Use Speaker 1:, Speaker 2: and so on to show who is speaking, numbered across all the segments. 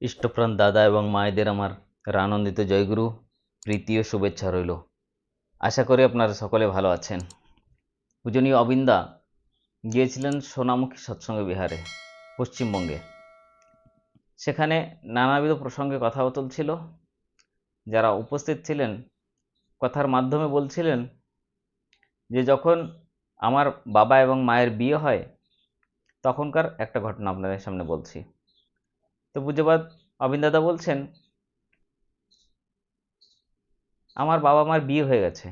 Speaker 1: ইষ্টপ্রাণ দাদা এবং মায়েদের আমার রানন্দিত জয়গুরু প্রীতি ও শুভেচ্ছা রইল। আশা করি আপনারা সকলে ভালো আছেন। পূজনীয় অবিন্দা গিয়েছিলেন সোনামুখী সৎসঙ্গ বিহারে পশ্চিমবঙ্গে। সেখানে নানাবিধ প্রসঙ্গে কথা চলছিল। যারা উপস্থিত ছিলেন কথার মাধ্যমে বলছিলেন যে যখন আমার বাবা এবং মায়ের বিয়ে হয় তখনকার একটা ঘটনা আপনাদের সামনে বলছি। তো পূজ্যপাদ অবিন্দাদা বলছেন, আমার বাবা মার বিয়ে হয়ে গেছে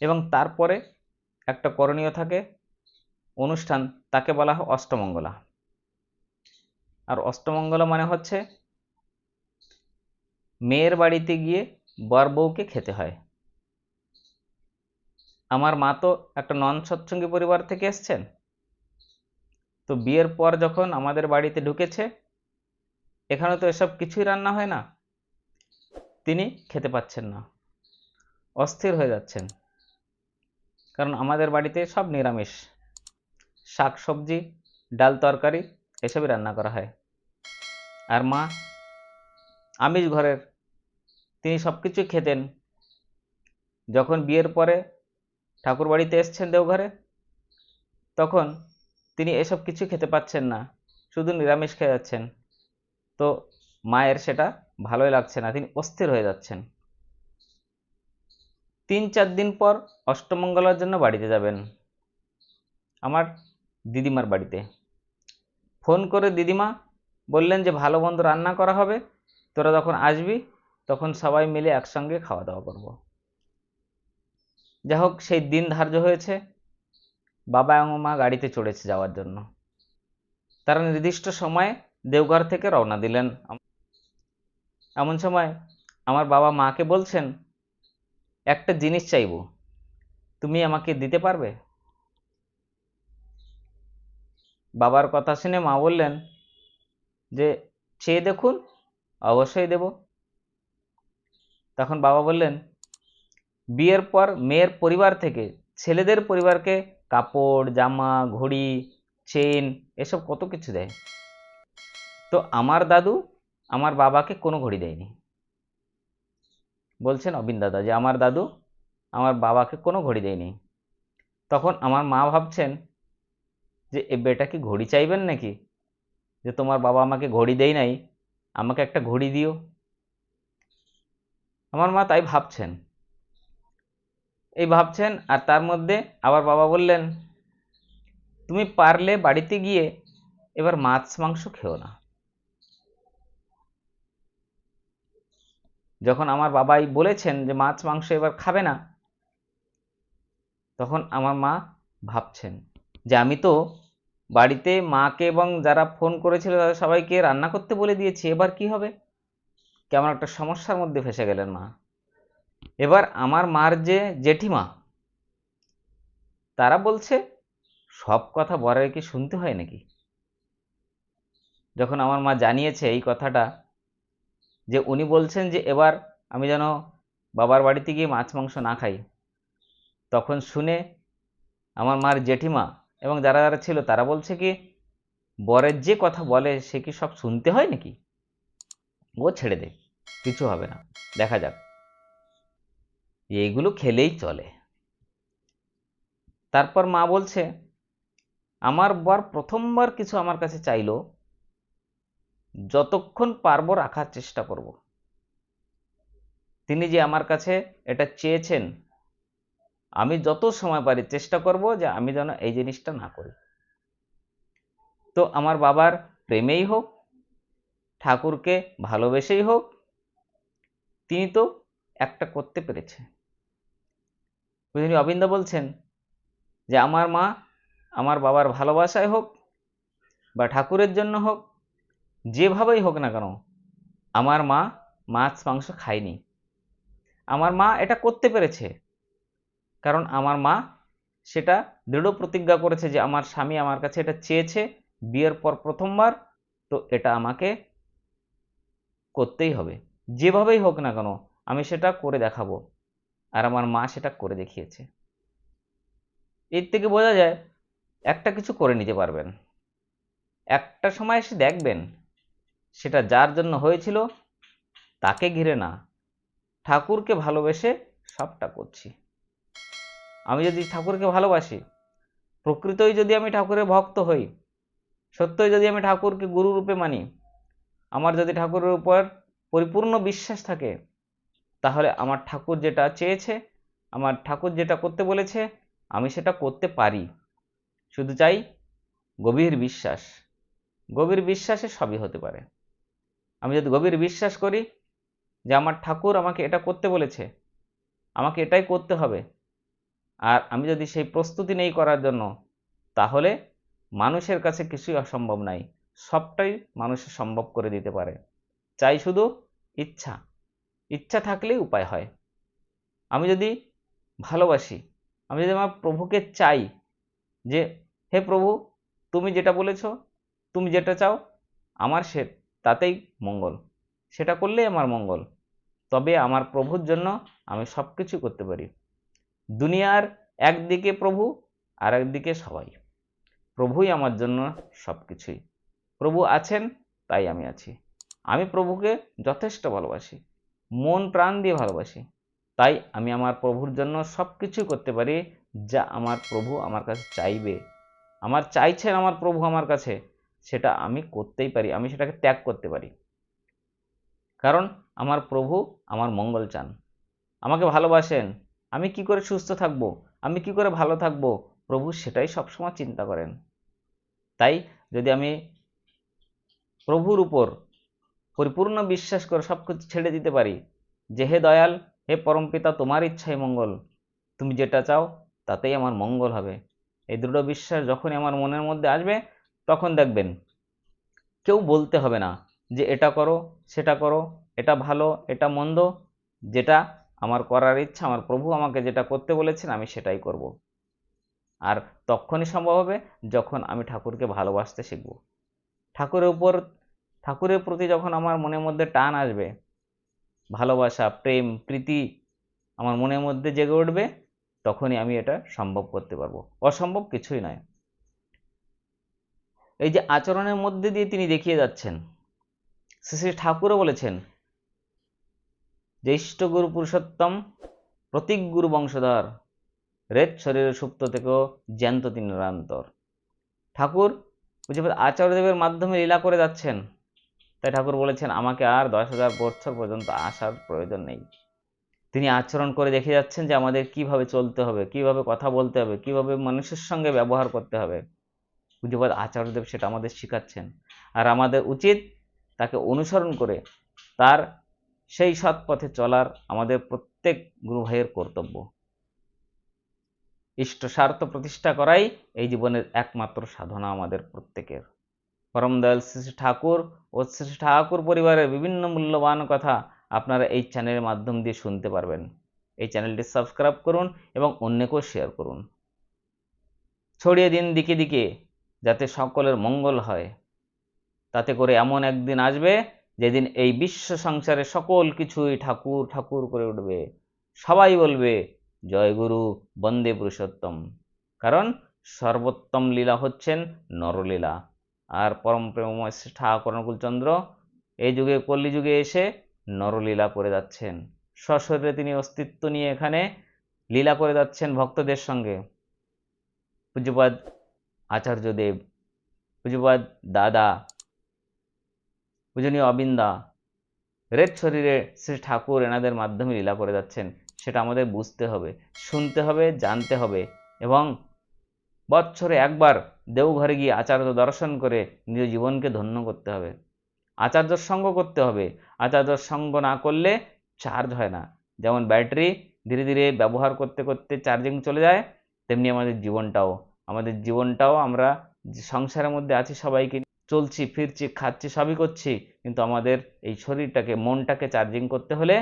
Speaker 1: এবং তারপরে একটা করণীয় থাকে অনুষ্ঠান, তাকে বলা হয় অষ্টমঙ্গলা। আর অষ্টমঙ্গলা মানে হচ্ছে মেয়ের বাড়িতে গিয়ে বর বউকে খেতে হয়। আমার মা তো একটা নন সৎসঙ্গী পরিবার থেকে এসছেন, তো বিয়ের পর যখন আমাদের বাড়িতে ঢুকেছে, এখানে তো এসব কিছুই রান্না হয় না। তিনি খেতে পাচ্ছেন না, অস্থির হয়ে যাচ্ছেন, কারণ আমাদের বাড়িতে সব নিরামিষ, শাক সবজি ডাল তরকারি এসবই রান্না করা হয়। আর মা আমিষ ঘরের, তিনি সব কিছুই খেতেন। যখন বিয়ের পরে ঠাকুর বাড়িতে এসছেন দেওঘরে, তখন তিনি এসব কিছু খেতে পাচ্ছেন না, শুধু নিরামিষ খেয়ে যাচ্ছেন। তো মায়ের সেটা ভালোই লাগছে না, তিনি অস্থির হয়ে যাচ্ছেন। 3-4 দিন পর অষ্টমঙ্গলার জন্য বাড়িতে যাবেন আমার দিদিমার বাড়িতে। ফোন করে দিদিমা বললেন যে ভালো মন্দ রান্না করা হবে, তোরা যখন আসবি তখন সবাই মিলে একসঙ্গে খাওয়া দাওয়া করব। যাই হোক, সেই দিন ধার্য হয়েছে, বাবা এবং মা গাড়িতে চড়েছে যাওয়ার জন্য। তারা নির্দিষ্ট সময়ে দেওঘর থেকে রওনা দিলেন। এমন সময় আমার বাবা মাকে বলছেন, একটা জিনিস চাইবো, তুমি আমাকে দিতে পারবে? বাবার কথা শুনে মা বললেন যে চেয়ে দেখুন, অবশ্যই দেব। তখন বাবা বললেন, বিয়ের পর মেয়ের পরিবার থেকে ছেলেদের পরিবারকে কাপড় জামা ঘড়ি চেন এসব কত কিছু দেয়, তো আমার দাদু আমার বাবাকে কোনো ঘড়ি দেয়নি। বলছেন অবিন দাদা যে আমার দাদু আমার বাবাকে কোনো ঘড়ি দেয়নি। তখন আমার মা ভাবছেন যে এ বেটা কি ঘড়ি চাইবেন নাকি, যে তোমার বাবা আমাকে ঘড়ি দেয় নাই, আমাকে একটা ঘড়ি দিও। আমার মা তাই ভাবছেন, এই ভাবছেন। আর তার মধ্যে আবার বাবা বললেন, তুমি পারলে বাড়িতে গিয়ে এবার মাছ মাংস খেও না। যখন আমার বাবাই বলেছেন যে মাছ মাংস এবার খাবে না, তখন আমার মা ভাবছেন যে আমি তো বাড়িতে মাকে এবং যারা ফোন করেছিল তাদের সবাইকে রান্না করতে বলে দিয়েছি, এবার কি হবে? কেমন একটা সমস্যার মধ্যে ফেসে গেলেন মা। এবার আমার মার যে জেঠিমা, তারা বলছে সব কথা বরের কি শুনতে হয় নাকি। যখন আমার মা জানিয়েছে এই কথাটা, যে উনি বলছেন যে এবার আমি যেন বাবার বাড়িতে গিয়ে মাছ মাংস না খাই, তখন শুনে আমার মার জেঠিমা এবং যারা যারা ছিল তারা বলছে কি, বরের যে কথা বলে সে কি সব শুনতে হয় নাকি, ও ছেড়ে দে, কিছু হবে না, দেখা যাক, এইগুলো খেলেই চলে। তারপর মা বলছে, আমার বর প্রথমবার কিছু আমার কাছে চাইলো, যতক্ষণ পারবো রাখার চেষ্টা করব। তিনি যে আমার কাছে এটা চেয়েছেন, আমি যত সময় পারি চেষ্টা করব যে আমি যেন এই জিনিসটা না করি। তো আমার বাবার প্রেমেই হোক, ঠাকুরকে ভালোবেসেই হোক, তিনি তো একটা করতে পেরেছে। অবিন্দা বলছেন যে আমার মা আমার বাবার ভালোবাসায় হোক বা ঠাকুরের জন্য হোক, যেভাবেই হোক না কেন, আমার মা মাছ মাংস খায়নি। আমার মা এটা করতে পেরেছে, কারণ আমার মা সেটা দৃঢ় প্রতিজ্ঞা করেছে যে আমার স্বামী আমার কাছে এটা চেয়েছে বিয়ের পর প্রথমবার, তো এটা আমাকে করতেই হবে, যেভাবেই হোক না কেন আমি সেটা করে দেখাবো। আর আমার মা সেটা করে দেখিয়েছে। এর থেকে বোঝা যায় একটা কিছু করে নিতে পারবেন, একটা সময় এসে দেখবেন সেটা যার জন্য হয়েছিল তাকে ঘিরে না, ঠাকুরকে ভালোবেসে সবটা করছি। আমি যদি ঠাকুরকে ভালোবাসি, প্রকৃতই যদি আমি ঠাকুরের ভক্ত হই, সত্যই যদি আমি ঠাকুরকে গুরু রূপে মানি, আমার যদি ঠাকুরের উপর পরিপূর্ণ বিশ্বাস থাকে, তাহলে আমার ঠাকুর যেটা চেয়েছে, আমার ঠাকুর যেটা করতে বলেছে, আমি সেটা করতে পারি। শুধু চাই গভীর বিশ্বাস। গভীর বিশ্বাসে সবই হতে পারে। আমি যদি গভীর বিশ্বাস করি যে আমার ঠাকুর আমাকে এটা করতে বলেছে, আমাকে এটাই করতে হবে, আর আমি যদি সেই প্রস্তুতি নেই করার জন্য, তাহলে মানুষের কাছে কিছুই অসম্ভব নাই, সবটাই মানুষের সম্ভব করে দিতে পারে। চাই শুধু ইচ্ছা। ইচ্ছা থাকলেই উপায় হয়। আমি যদি ভালোবাসি, আমি যদি আমার প্রভুকে চাই যে হে প্রভু, তুমি যেটা বলেছ, তুমি যেটা চাও, আমার তাতেই মঙ্গল, সেটা করলেই আমার মঙ্গল, তবে আমার প্রভুর জন্য আমি সব কিছু করতে পারি। দুনিয়ার একদিকে প্রভু, আর একদিকে সবাই। প্রভুই আমার জন্য সব কিছুই। প্রভু আছেন তাই আমি আছি। আমি প্রভুকে যথেষ্ট ভালোবাসি, মন প্রাণ দিয়ে ভালোবাসি, তাই আমি আমার প্রভুর জন্য সব কিছু করতে পারি যা আমার প্রভু আমার কাছে চাইবে। আমার চাইছেন আমার প্রভু আমার কাছে, সেটা আমি করতেই পারি, আমি সেটাকে ত্যাগ করতে পারি। কারণ আমার প্রভু আমার মঙ্গল চান, আমাকে ভালোবাসেন। আমি কি করে সুস্থ থাকব, আমি কি করে ভালো থাকব, প্রভু সেটাই সবসময় চিন্তা করেন। তাই যদি আমি প্রভুর উপর পরিপূর্ণ বিশ্বাস করে সব কিছু ছেড়ে দিতে পারি যে হে দয়াল, হে পরমপিতা, তোমার ইচ্ছাই মঙ্গল, তুমি যেটা চাও তাতেই আমার মঙ্গল হবে, এই দৃঢ় বিশ্বাস যখনই আমার মনের মধ্যে আসবে, তখন দেখবেন কেউ বলতে হবে না যে এটা করো সেটা করো, এটা ভালো এটা মন্দ। যেটা আমার করার ইচ্ছা, আমার প্রভু আমাকে যেটা করতে বলেছেন, আমি সেটাই করব। আর তখনই সম্ভব হবে যখন আমি ঠাকুরকে ভালোবাসতে শিখব। ঠাকুরের প্রতি যখন আমার মনের মধ্যে টান আসবে, ভালোবাসা, প্রেম, প্রীতি আমার মনের মধ্যে জেগে উঠবে, তখনই আমি এটা সম্ভব করতে পারবো। অসম্ভব কিছুই নয়। এই যে আচরণের মধ্যে দিয়ে তিনি দেখিয়ে যাচ্ছেন, শ্রী শ্রী ঠাকুরও বলেছেন যে ইষ্ট গুরু পুরুষোত্তম, প্রতীক গুরু বংশধর, রেত শরীরের সুপ্ত থেকেও জ্যান্ত তিনি নিরন্তর। ঠাকুর আচার্যদেবের মাধ্যমে লীলা করে যাচ্ছেন, তাই ঠাকুর বলেছেন আমাকে আর 10,000 বছর পর্যন্ত আসার প্রয়োজন নেই। তিনি আচরণ করে দেখে যাচ্ছেন যে আমাদের কিভাবে চলতে হবে, কিভাবে কথা বলতে হবে, কিভাবে মানুষের সঙ্গে ব্যবহার করতে হবে। পূজ্যপাদ আচার্যদেব সেটা আমাদের শেখাচ্ছেন, আর আমাদের উচিত তাকে অনুসরণ করে তার সেই সৎ পথে চলার আমাদের প্রত্যেক গুরু ভাইয়ের কর্তব্য। ইষ্ট স্বার্থ প্রতিষ্ঠা করাই এই জীবনের একমাত্র সাধনা আমাদের প্রত্যেকের। পরম দয়াল শ্রী ঠাকুর ও শ্রী ঠাকুর পরিবারের বিভিন্ন মূল্যবান কথা আপনারা এই চ্যানেলের মাধ্যম দিয়ে শুনতে পারবেন। এই চ্যানেলটি সাবস্ক্রাইব করুন এবং অন্যকেও শেয়ার করুন, ছড়িয়ে দিন দিকে দিকে, যাতে সকলের মঙ্গল হয়। তাতে করে এমন একদিন আসবে যেদিন এই বিশ্ব সংসারে সকল কিছুই ঠাকুর ঠাকুর করে উঠবে, সবাই বলবে জয় গুরু, বন্দে পুরুষোত্তম। কারণ সর্বোত্তম লীলা হচ্ছেন নরলীলা, আর পরম প্রেমময় শ্রী ঠাকুর অনুকূলচন্দ্র এই যুগে কলিযুগে এসে নরলীলা করে যাচ্ছেন। সশরীরে তিনি অস্তিত্ব নিয়ে এখানে লীলা করে যাচ্ছেন ভক্তদের সঙ্গে। পূজ্যপাদ আচার্যদেব, পূজ্যপাদ দাদা, পূজনীয় অবিন্দা, রেত শরীরে শ্রী ঠাকুর এনাদের মাধ্যমে লীলা করে যাচ্ছেন। সেটা আমাদের বুঝতে হবে, শুনতে হবে, জানতে হবে, এবং বৎসরে একবার দেওঘরে গিয়ে আচার্য দর্শন করে নিজ জীবনকে ধন্য করতে হবে। আচার্যর সঙ্গ করতে হবে। আচার্যর সঙ্গ না করলে চার্জ হয় না। যেমন ব্যাটারি ধীরে ধীরে ব্যবহার করতে করতে চার্জিং চলে যায়, তেমনি আমাদের জীবনটাও আমরা সংসারের মধ্যে আছি, সবাইকে চলছি ফিরছি খাচ্ছি সবই করছি, কিন্তু আমাদের এই শরীরটাকে মনটাকে চার্জিং করতে হলে,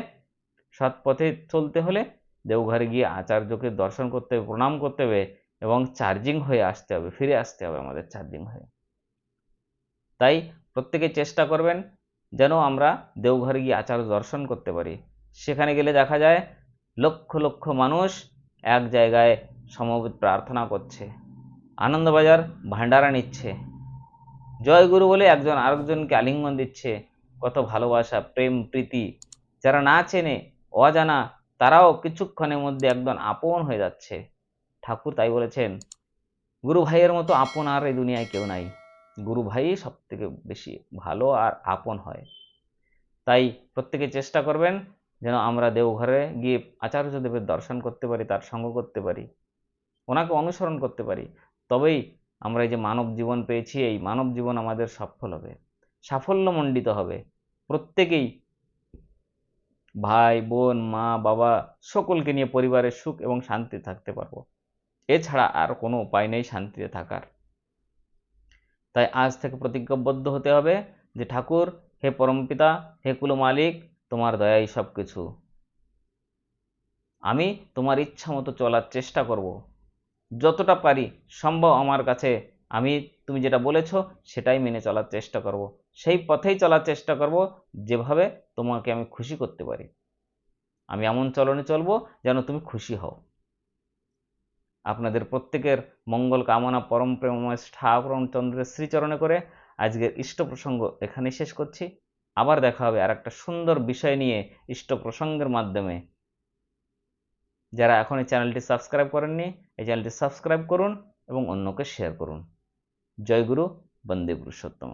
Speaker 1: সৎ পথে চলতে হলে দেওঘরে গিয়ে আচার্যকে দর্শন করতে হবে, প্রণাম করতে হবে, এবং চার্জিং হয়ে আসতে হবে, ফিরে আসতে হবে আমাদের চার্জিং হয়ে। তাই প্রত্যেকে চেষ্টা করবেন যেন আমরা দেওঘরে গিয়ে আচার্য দর্শন করতে পারি। সেখানে গেলে দেখা যায় লক্ষ লক্ষ মানুষ এক জায়গায় সমবেত প্রার্থনা করছে, আনন্দবাজার ভান্ডারা নিচ্ছে, জয় গুরু বলে একজন আরেকজনকে আলিঙ্গন দিচ্ছে, কত ভালোবাসা, প্রেম, প্রীতি। যারা না চেনে, অজানা, তারাও কিছুক্ষণের মধ্যে একদম আপন হয়ে যাচ্ছে। ঠাকুর তাই বলেছেন, গুরু ভাইয়ের মতো আপন আর এই দুনিয়ায় কেউ নাই। গুরু ভাই সব থেকে বেশি ভালো আর আপন হয়। তাই প্রত্যেকে চেষ্টা করবেন যেন আমরা দেওঘরে গিয়ে আচার্যদেবের দর্শন করতে পারি, তার সঙ্গ করতে পারি, ওনাকে অনুসরণ করতে পারি। তবেই আমরা এই যে মানব জীবন পেয়েছি, এই মানব জীবন আমাদের সফল হবে, সাফল্যমণ্ডিত হবে। প্রত্যেকেই ভাই বোন মা বাবা সকলকে নিয়ে পরিবারের সুখ এবং শান্তি থাকতে পারবো। এছাড়া আর কোনো উপায় নেই শান্তিতে থাকার। তাই আজ থেকে প্রতিজ্ঞাবদ্ধ হতে হবে যে ঠাকুর, হে পরমপিতা, হে কুলো মালিক, তোমার দয়াই সব কিছু। আমি তোমার ইচ্ছা মতো চলার চেষ্টা করব, যতটা পারি সম্ভব আমার কাছে। আমি তুমি যেটা বলেছো সেটাই মেনে চলার চেষ্টা করব, সেই পথেই চলার চেষ্টা করব যেভাবে তোমাকে আমি খুশি করতে পারি। আমি এমন চলনে চলবো যেন তুমি খুশি হও। আপনাদের প্রত্যেকের মঙ্গল কামনা পরম প্রেমময় ঠাকুর চন্দ্রের শ্রীচরণে করে আজকের ইষ্ট প্রসঙ্গ এখানেই শেষ করছি। আবার দেখা হবে আর একটা সুন্দর বিষয় নিয়ে ইষ্ট প্রসঙ্গের মাধ্যমে। যারা এখন এই চ্যানেলটি সাবস্ক্রাইব করেননি, এই চ্যানেলটি সাবস্ক্রাইব করুন এবং অন্যকে শেয়ার করুন। জয় গুরু, বন্দে পুরুষোত্তম।